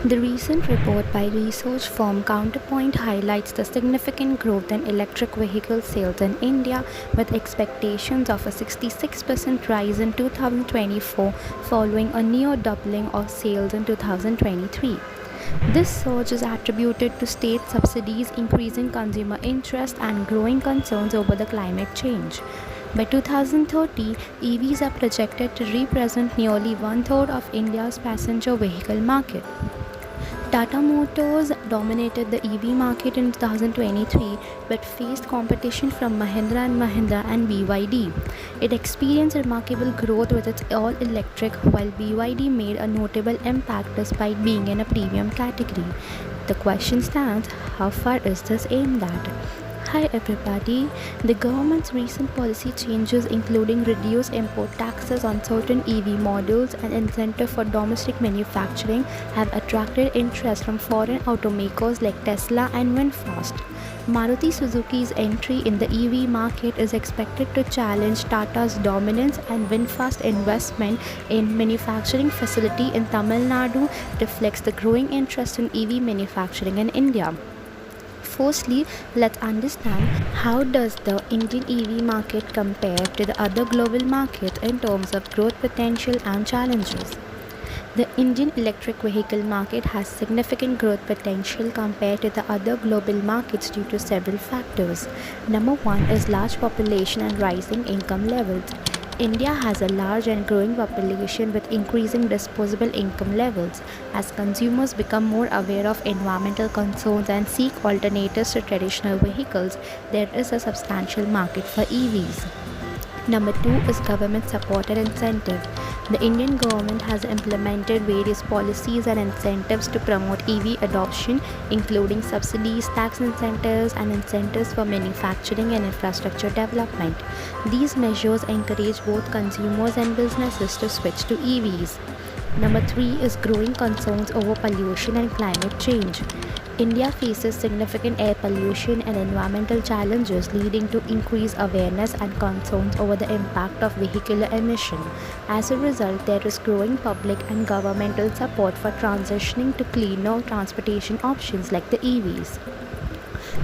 The recent report by research firm Counterpoint highlights the significant growth in electric vehicle sales in India, with expectations of a 66% rise in 2024 following a near doubling of sales in 2023. This surge is attributed to state subsidies, increasing consumer interest, and growing concerns over the climate change. By 2030, EVs are projected to represent nearly one-third of India's passenger vehicle market. Tata Motors dominated the EV market in 2023 but faced competition from Mahindra & Mahindra and BYD. It experienced remarkable growth with its all-electric, while BYD made a notable impact despite being in a premium category. The question stands, how far is this aimed at? Hi everybody, the government's recent policy changes, including reduced import taxes on certain EV models and incentive for domestic manufacturing, have attracted interest from foreign automakers like Tesla and VinFast. Maruti Suzuki's entry in the EV market is expected to challenge Tata's dominance, and VinFast's investment in manufacturing facility in Tamil Nadu reflects the growing interest in EV manufacturing in India. Firstly, let's understand how does the Indian EV market compare to the other global markets in terms of growth potential and challenges. The Indian electric vehicle market has significant growth potential compared to the other global markets due to several factors. Number one is large population and rising income levels. India has a large and growing population with increasing disposable income levels. As consumers become more aware of environmental concerns and seek alternatives to traditional vehicles, there is a substantial market for EVs. Number two is government support and incentive. The Indian government has implemented various policies and incentives to promote EV adoption, including subsidies, tax incentives, and incentives for manufacturing and infrastructure development. These measures encourage both consumers and businesses to switch to EVs. Number three is growing concerns over pollution and climate change. India faces significant air pollution and environmental challenges, leading to increased awareness and concerns over the impact of vehicular emission. As a result, there is growing public and governmental support for transitioning to cleaner transportation options like the EVs.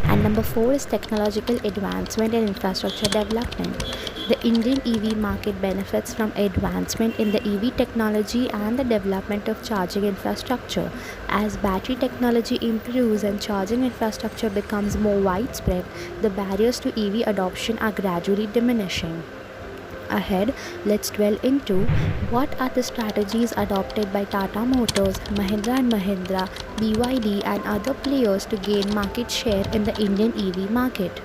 And number four is technological advancement and infrastructure development. The Indian EV market benefits from advancement in the EV technology and the development of charging infrastructure. As battery technology improves and charging infrastructure becomes more widespread, the barriers to EV adoption are gradually diminishing. Ahead, let's dwell into what are the strategies adopted by Tata Motors, Mahindra & Mahindra, BYD and other players to gain market share in the Indian EV market.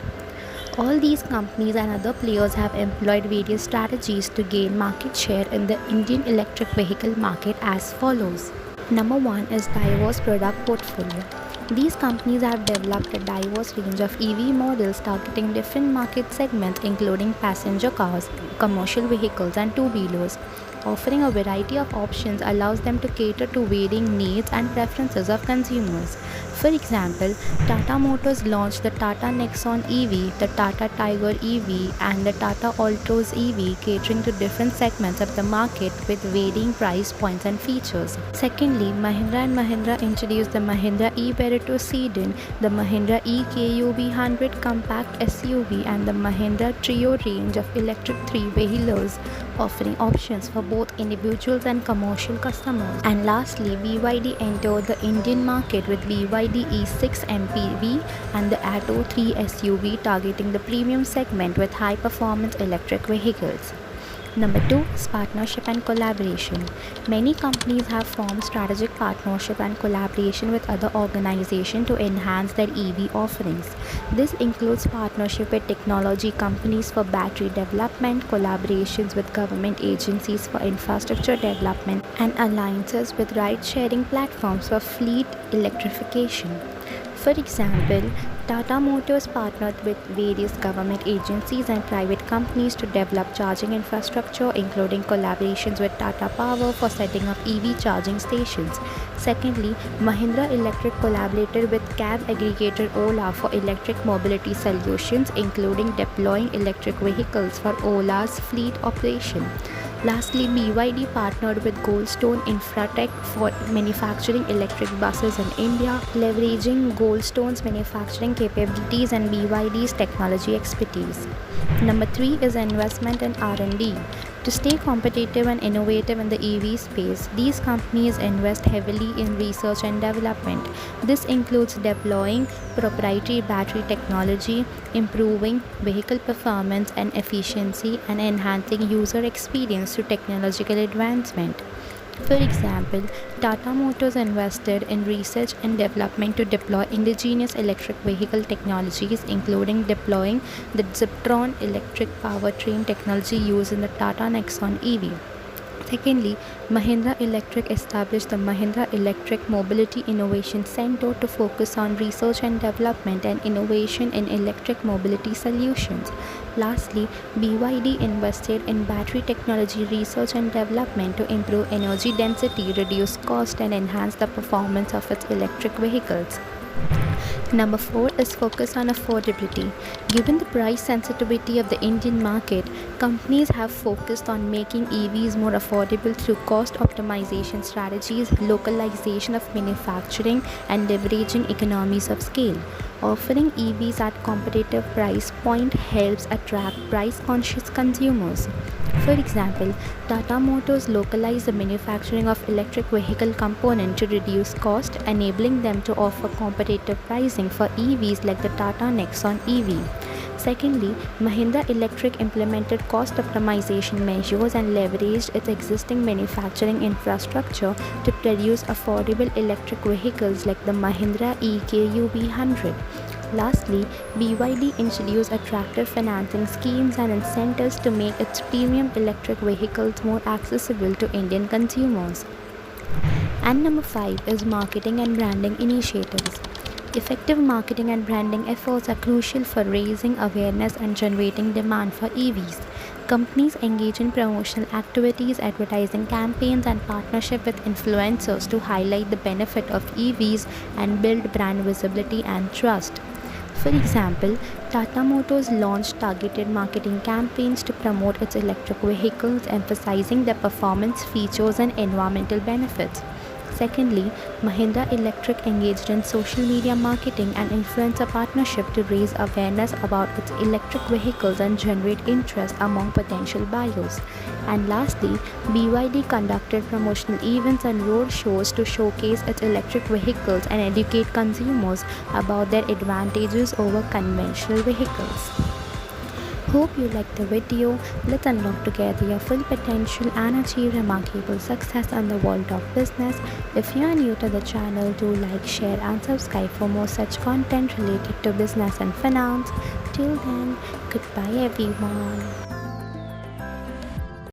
All these companies and other players have employed various strategies to gain market share in the Indian electric vehicle market as follows. Number one is diverse product portfolio. These companies have developed a diverse range of EV models targeting different market segments, including passenger cars, commercial vehicles, and two-wheelers. Offering a variety of options allows them to cater to varying needs and preferences of consumers. For example, Tata Motors launched the Tata Nexon EV, the Tata Tiger EV, and the Tata Altroz EV, catering to different segments of the market with varying price points and features. Secondly, Mahindra & Mahindra introduced the Mahindra e-Verito sedan, the Mahindra eKUV100 compact SUV, and the Mahindra Trio range of electric three-wheelers, offering options for both individuals and commercial customers. And lastly, BYD entered the Indian market with BYD E6 MPV and the Atto 3 SUV, targeting the premium segment with high-performance electric vehicles. Number two is partnership and collaboration. Many companies have formed strategic partnership and collaboration with other organizations to enhance their EV offerings. This includes partnership with technology companies for battery development, collaborations with government agencies for infrastructure development, and alliances with ride-sharing platforms for fleet electrification. For example, Tata Motors partnered with various government agencies and private companies to develop charging infrastructure, including collaborations with Tata Power for setting up EV charging stations. Secondly, Mahindra Electric collaborated with cab aggregator Ola for electric mobility solutions, including deploying electric vehicles for Ola's fleet operation. Lastly, BYD partnered with Goldstone Infratech for manufacturing electric buses in India, leveraging Goldstone's manufacturing capabilities and BYD's technology expertise. Number 3 is investment in R&D. To stay competitive and innovative in the EV space, these companies invest heavily in research and development. This includes deploying proprietary battery technology, improving vehicle performance and efficiency, and enhancing user experience through technological advancement. For example, Tata Motors invested in research and development to deploy indigenous electric vehicle technologies, including deploying the Ziptron electric powertrain technology used in the Tata Nexon EV. Secondly, Mahindra Electric established the Mahindra Electric Mobility Innovation Center to focus on research and development and innovation in electric mobility solutions. Lastly, BYD invested in battery technology research and development to improve energy density, reduce cost, and enhance the performance of its electric vehicles. Number 4 is focus on affordability. Given the price sensitivity of the Indian market, companies have focused on making EVs more affordable through cost optimization strategies, localization of manufacturing, and leveraging economies of scale. Offering EVs at competitive price point helps attract price-conscious consumers. For example, Tata Motors localized the manufacturing of electric vehicle components to reduce cost, enabling them to offer competitive pricing for EVs like the Tata Nexon EV. Secondly, Mahindra Electric implemented cost optimization measures and leveraged its existing manufacturing infrastructure to produce affordable electric vehicles like the Mahindra EKU V100. Lastly, BYD introduced attractive financing schemes and incentives to make its premium electric vehicles more accessible to Indian consumers. And number 5 is marketing and branding initiatives. Effective marketing and branding efforts are crucial for raising awareness and generating demand for EVs. Companies engage in promotional activities, advertising campaigns, and partnership with influencers to highlight the benefit of EVs and build brand visibility and trust. For example, Tata Motors launched targeted marketing campaigns to promote its electric vehicles, emphasizing their performance features and environmental benefits. Secondly, Mahindra Electric engaged in social media marketing and influencer partnership to raise awareness about its electric vehicles and generate interest among potential buyers. And lastly, BYD conducted promotional events and road shows to showcase its electric vehicles and educate consumers about their advantages over conventional vehicles. Hope you liked the video. Let's unlock together your full potential and achieve remarkable success in the world of business. If you are new to the channel, do like, share and subscribe for more such content related to business and finance. Till then, goodbye everyone.